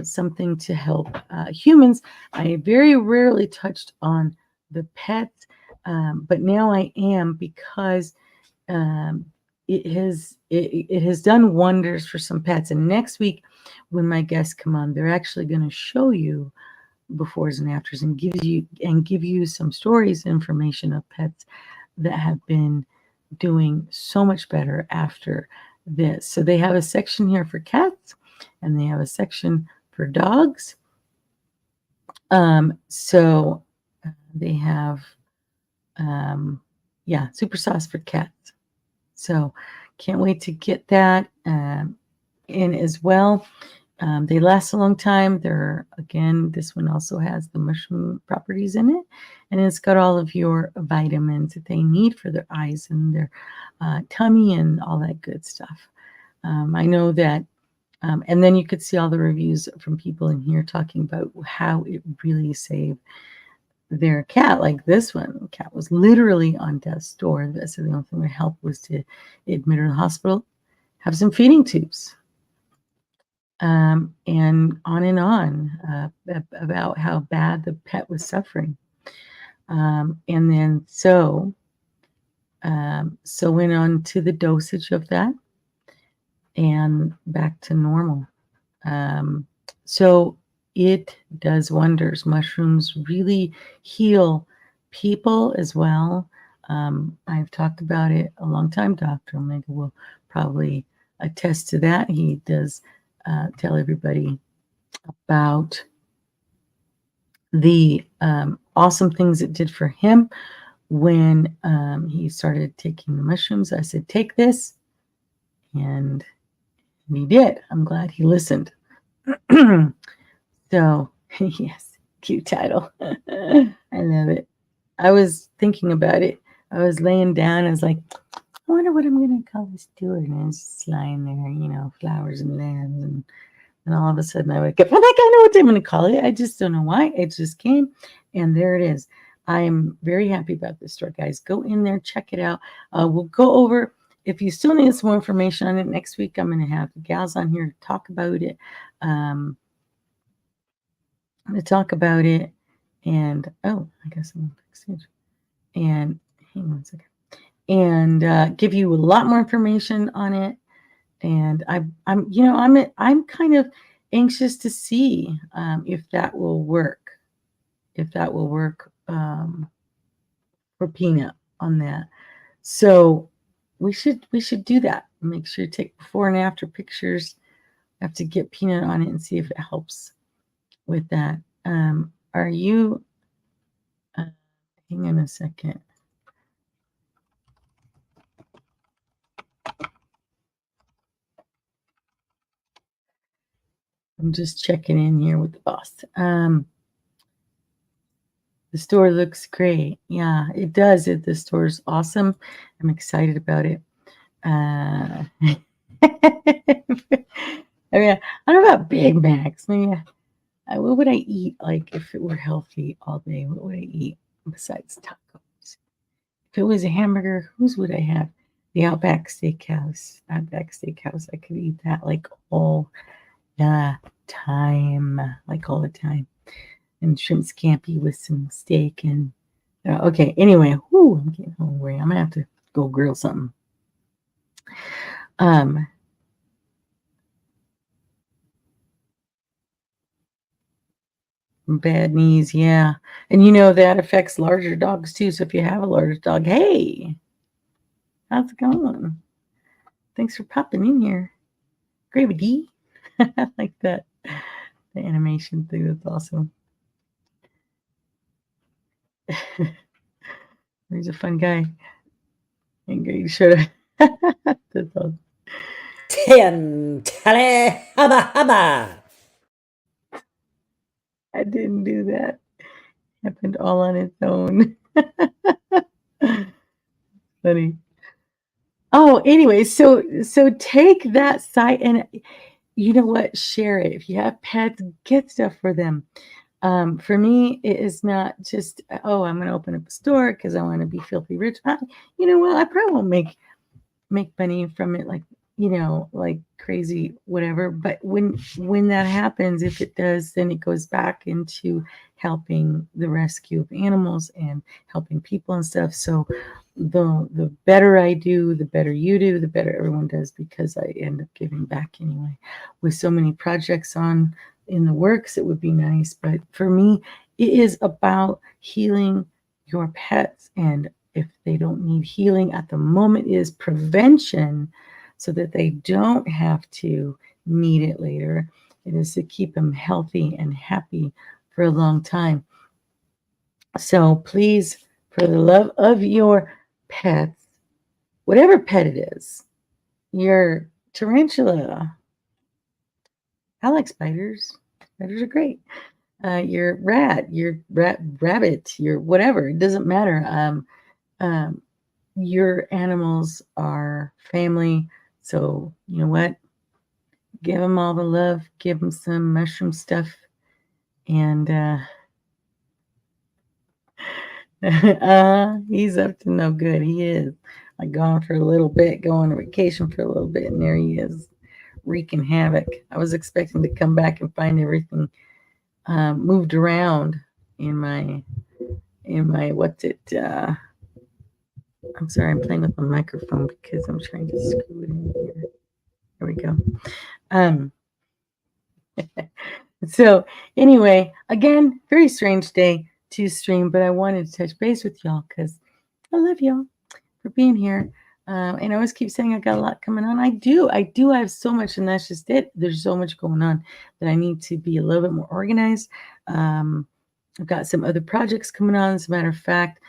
B: Something to help humans. I very rarely touched on the pets, but now I am, because it has done wonders for some pets. And next week, when my guests come on, they're actually going to show you befores and afters and give you some stories, information of pets that have been doing so much better after this. So they have a section here for cats, and they have a section for dogs. So they have, Super Sauce for cats. So can't wait to get that in as well. They last a long time. This one also has the mushroom properties in it, and it's got all of your vitamins that they need for their eyes and their tummy and all that good stuff. I know that, and then you could see all the reviews from people in here talking about how it really saved their cat. Like this one, the cat was literally on death's door. So the only thing that helped was to admit her to the hospital, have some feeding tubes. And on about how bad the pet was suffering. And then so went on to the dosage of that and back to normal. So it does wonders. Mushrooms really heal people as well. I've talked about it a long time. Dr. Omega will probably attest to that. He does tell everybody about the awesome things it did for him when he started taking the mushrooms. I said, take this. And he did. I'm glad he listened. So, yes, cute title. I love it. I was thinking about it. I was laying down. I was like, I wonder what I'm going to call this steward. And I was just lying there, flowers and lambs. And all of a sudden I wake up. I'm like, I know what I'm going to call it. I just don't know why. It just came. And there it is. I'm very happy about this store, guys. Go in there. Check it out. We'll go over. If you still need some more information on it, next week I'm going to have the gals on here to talk about it. to talk about it. And oh, I guess I'm on backstage. And hang on a second. And give you a lot more information on it. And I'm kind of anxious to see if that will work. If that will work for Peanut on that. So we should do that. Make sure to take before and after pictures. I have to get Peanut on it and see if it helps with that. Are you? Hang on a second. I'm just checking in here with the boss. The store looks great. Yeah, it does. The store's awesome. I'm excited about it. I mean, I don't know about Big Macs. Maybe what would I eat like if it were healthy all day? What would I eat besides tacos? If it was a hamburger, whose would I have? The Outback Steakhouse. Outback Steakhouse. I could eat that like all the time. Like all the time. And shrimp scampi with some steak and okay. Anyway, I'm getting hungry. I'm gonna have to go grill something. Bad knees, yeah. And that affects larger dogs too. So if you have a large dog, hey, how's it going? Thanks for popping in here. Gravy D. I like that. The animation thing, that's awesome. He's a fun guy. And great should have. That's awesome.
G: Tale haba haba.
B: I didn't do that. Happened all on its own. Funny. Oh, anyway, so take that site and you know what? Share it. If you have pets, get stuff for them. For me, it is not just I'm going to open up a store because I want to be filthy rich. You know what? I probably won't make money from it, like like crazy, whatever. But when that happens, if it does, then it goes back into helping the rescue of animals and helping people and stuff. So the better I do, the better you do, the better everyone does, because I end up giving back anyway. With so many projects in the works, it would be nice. But for me, it is about healing your pets. And if they don't need healing at the moment, it is prevention so that they don't have to need it later. It is to keep them healthy and happy for a long time. So please, for the love of your pets, whatever pet it is, your tarantula. I like spiders. Spiders are great. Your rabbit, your whatever. It doesn't matter. Your animals are family. So you know what? Give them all the love. Give them some mushroom stuff. And he's up to no good. He is. Like gone for a little bit, going on vacation for a little bit, and there he is, wreaking havoc. I was expecting to come back and find everything moved around in my what's it? I'm sorry, I'm playing with my microphone because I'm trying to screw it in here. There we go. So anyway, again, very strange day to stream, but I wanted to touch base with y'all because I love y'all for being here. And I always keep saying I got a lot coming on. I do. I have so much, and that's just it. There's so much going on that I need to be a little bit more organized. I've got some other projects coming on. As a matter of fact,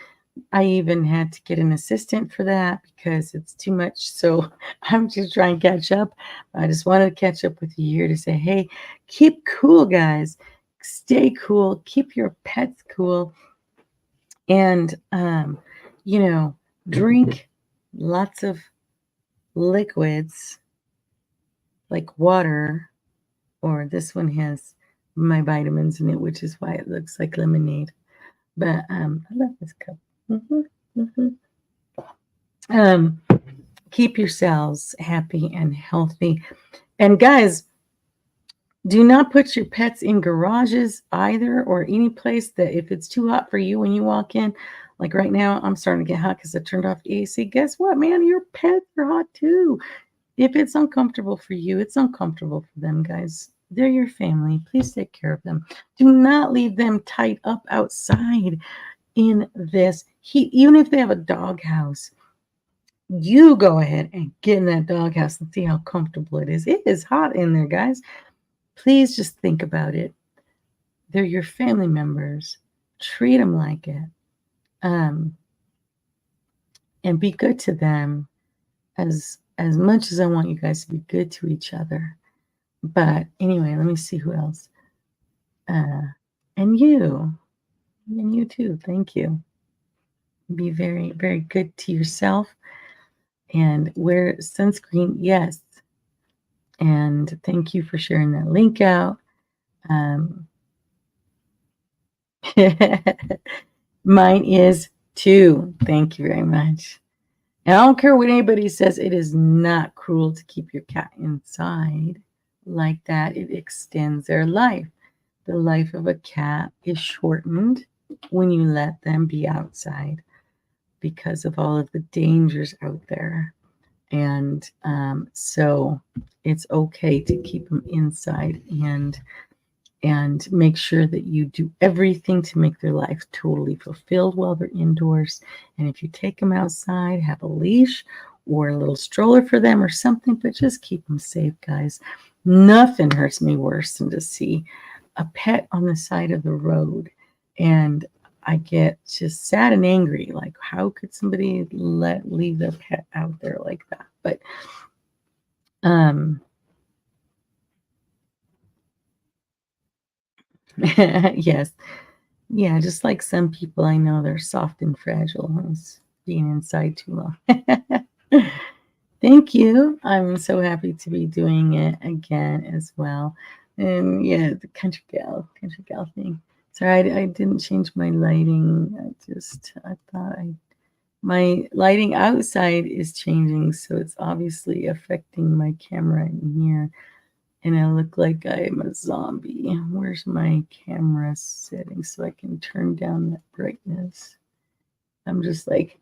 B: I even had to get an assistant for that because it's too much. So I'm just trying to catch up. I just wanted to catch up with you here to say, hey, keep cool, guys. Stay cool. Keep your pets cool. And, drink lots of liquids like water, or this one has my vitamins in it, which is why it looks like lemonade. But I love this cup. Keep yourselves happy and healthy. And guys, Do not put your pets in garages either, or any place that if it's too hot for you when you walk in. Like right now, I'm starting to get hot because I turned off the AC. Guess what, man? Your pets are hot too. If it's uncomfortable for you, it's uncomfortable for them, guys. They're your family. Please take care of them. Do not leave them tied up outside in this heat, even if they have a doghouse. You go ahead and get in that doghouse and see how comfortable it is. It is hot in there, guys. Please just think about it. They're your family members. Treat them like it. And be good to them as much as I want you guys to be good to each other. But anyway, let me see who else. And you too. Thank you. Be very, very good to yourself and wear sunscreen. Yes. And thank you for sharing that link out. Mine is too. Thank you very much. And I don't care what anybody says, it is not cruel to keep your cat inside like that. It extends their life. The life of a cat is shortened when you let them be outside because of all of the dangers out there. And so it's okay to keep them inside and make sure that you do everything to make their life totally fulfilled while they're indoors. And if you take them outside, have a leash or a little stroller for them or something, but just keep them safe, guys. Nothing hurts me worse than to see a pet on the side of the road, and I get just sad and angry. Like, how could somebody leave their pet out there like that? But yes. Yeah, just like some people I know, they're soft and fragile being inside too long. Thank you. I'm so happy to be doing it again as well. And yeah, the country gal thing. Sorry, I didn't change my lighting. I thought my lighting outside is changing, so it's obviously affecting my camera in here. And I look like I'm a zombie. Where's my camera setting so I can turn down that brightness? I'm just like,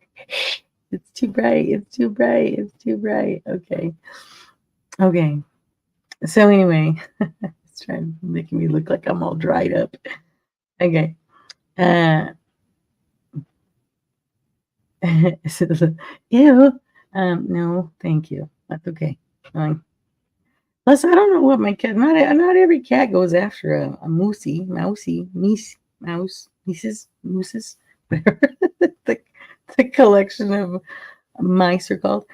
B: it's too bright. It's too bright. It's too bright. Okay. Okay. So anyway, it's trying to make me look like I'm all dried up. Okay. Ew. No, thank you. That's okay. Fine. Plus, I don't know what my cat. Not every cat goes after a mousey, mooses, whatever the collection of mice are called.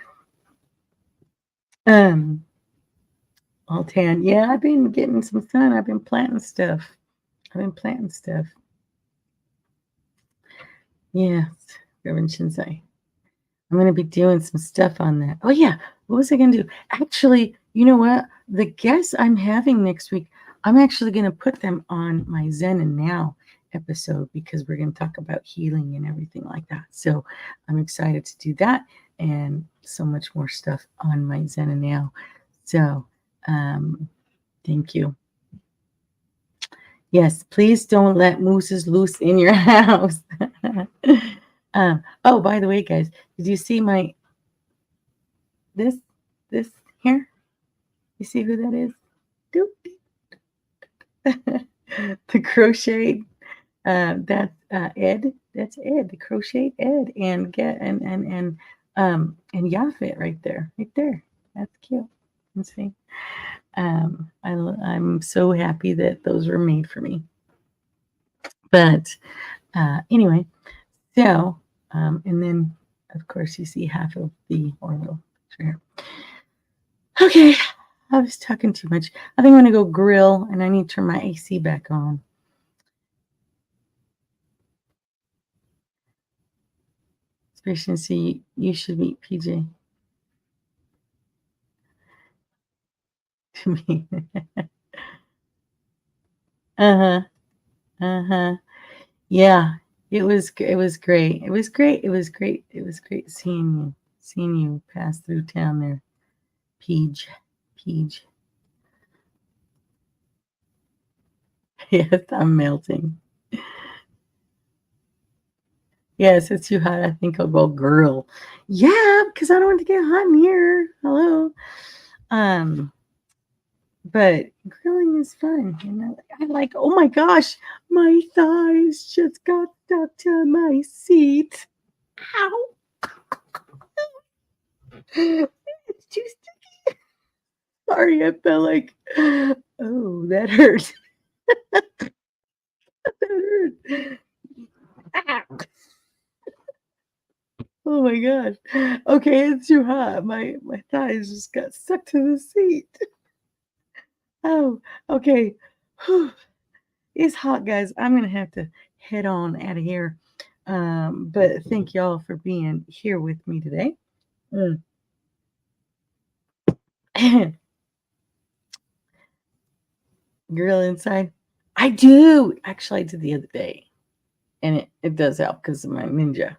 B: All tan. Yeah, I've been getting some sun. I've been planting stuff. Yes, Reverend Shinsei. I'm going to be doing some stuff on that. Oh, yeah. What was I going to do? Actually, you know what? The guests I'm having next week, I'm actually going to put them on my Zen and Now episode because we're going to talk about healing and everything like that. So I'm excited to do that and so much more stuff on my Zen and Now. So thank you. Yes, please don't let mooses loose in your house. Oh, by the way, guys, did you see my this here? You see who that is? The crocheted. That's Ed. That's Ed. The crocheted Ed and Yafet right there. That's cute. Let's see. I'm so happy that those were made for me. But anyway, so and then of course you see half of the Orville picture here. Okay, I was talking too much. I think I'm gonna go grill and I need to turn my AC back on. Especially see you should meet PJ. To me. Yeah, it was great. It was great seeing you pass through town there. Peach. Yes, I'm melting. Yes, it's too hot. I think I'll go grill. Yeah, because I don't want to get hot in here. Hello. But grilling is fun. And I like, oh my gosh, my thighs just got stuck to my seat. Ow. It's too sticky. Sorry, I felt like, oh, that hurt. That hurt. Ow. Oh my gosh. Okay, it's too hot. My thighs just got stuck to the seat. Oh, okay. Whew. It's hot, guys. I'm gonna have to head on out of here. But thank y'all for being here with me today. Grill inside. I do. Actually, I did the other day. And it does help because of my ninja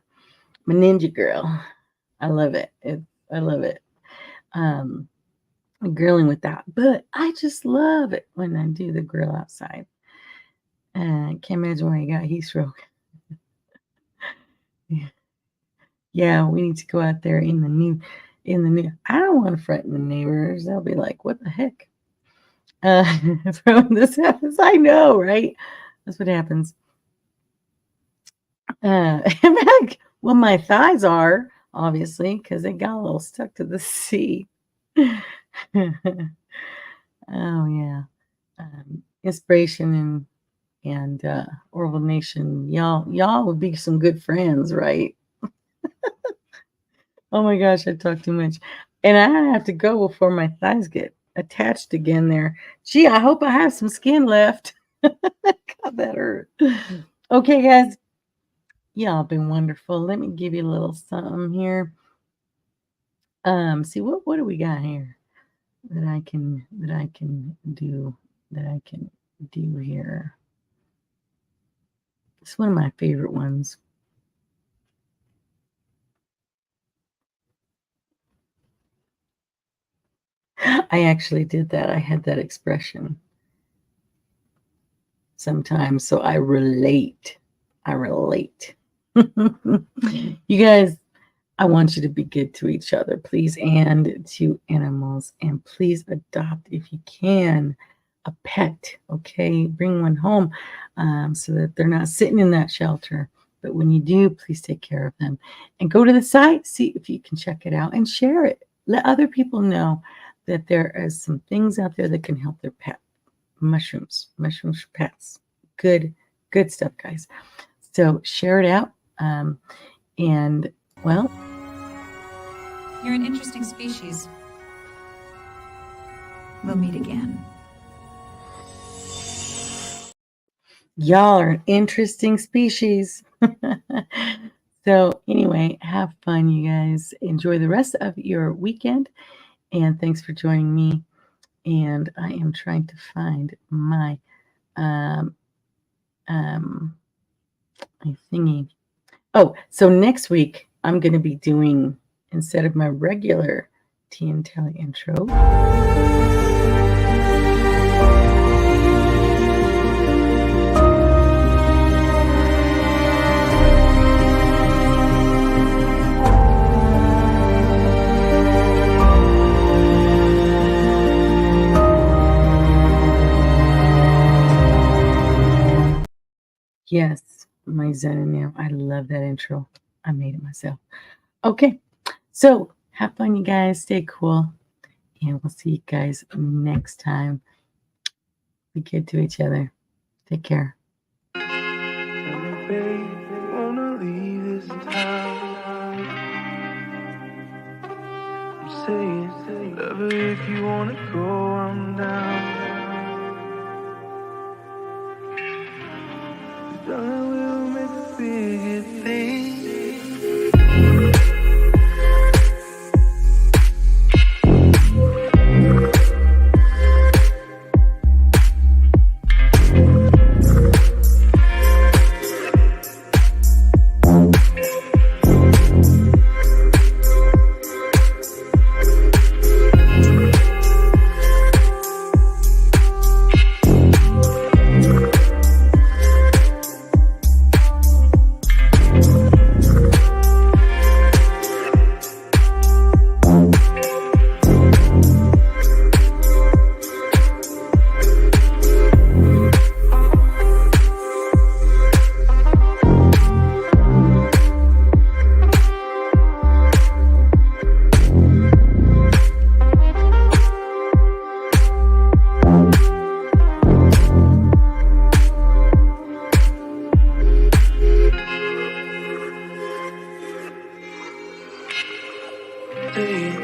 B: grill. I love it. I love it. Grilling with that. But I just love it when I do the grill outside. Can't imagine why I got heat stroke. Yeah, we need to go out there in the new. I don't want to frighten the neighbors. They'll be like, what the heck? From this happens. I know, right? That's what happens. Well, my thighs are, obviously, because they got a little stuck to the seat. Oh, yeah. Inspiration and Orville Nation. Y'all would be some good friends, right? Oh my gosh, I talk too much. And I have to go before my thighs get attached again there. Gee, I hope I have some skin left. God, that hurt. Okay, guys. Y'all been wonderful. Let me give you a little something here. See what do we got here that I can do here. It's one of my favorite ones. I actually did that. I had that expression sometimes, so I relate. You guys, I want you to be good to each other, please, and to animals. And please adopt, if you can, a pet, okay? Bring one home so that they're not sitting in that shelter. But when you do, please take care of them. And go to the site, see if you can check it out, and share it. Let other people know that there are some things out there that can help their pet. Mushrooms for pets. Good stuff, guys. So share it out. And, well,
C: You're an interesting species. We'll meet again.
B: y'all are an interesting species. So anyway, have fun, you guys. Enjoy the rest of your weekend. And thanks for joining me. And I am trying to find my thingy. Oh, so next week I'm going to be doing, instead of my regular Tea and Telly intro, yes, my Zen and Now. I love that intro. I made it myself. Okay, so have fun, you guys. Stay cool. And we'll see you guys next time. Be good to each other. Take care.
H: Wanna leave this town. I'm saying, love her if you wanna go, I'm down. Darling, we'll make a bigger thing. stay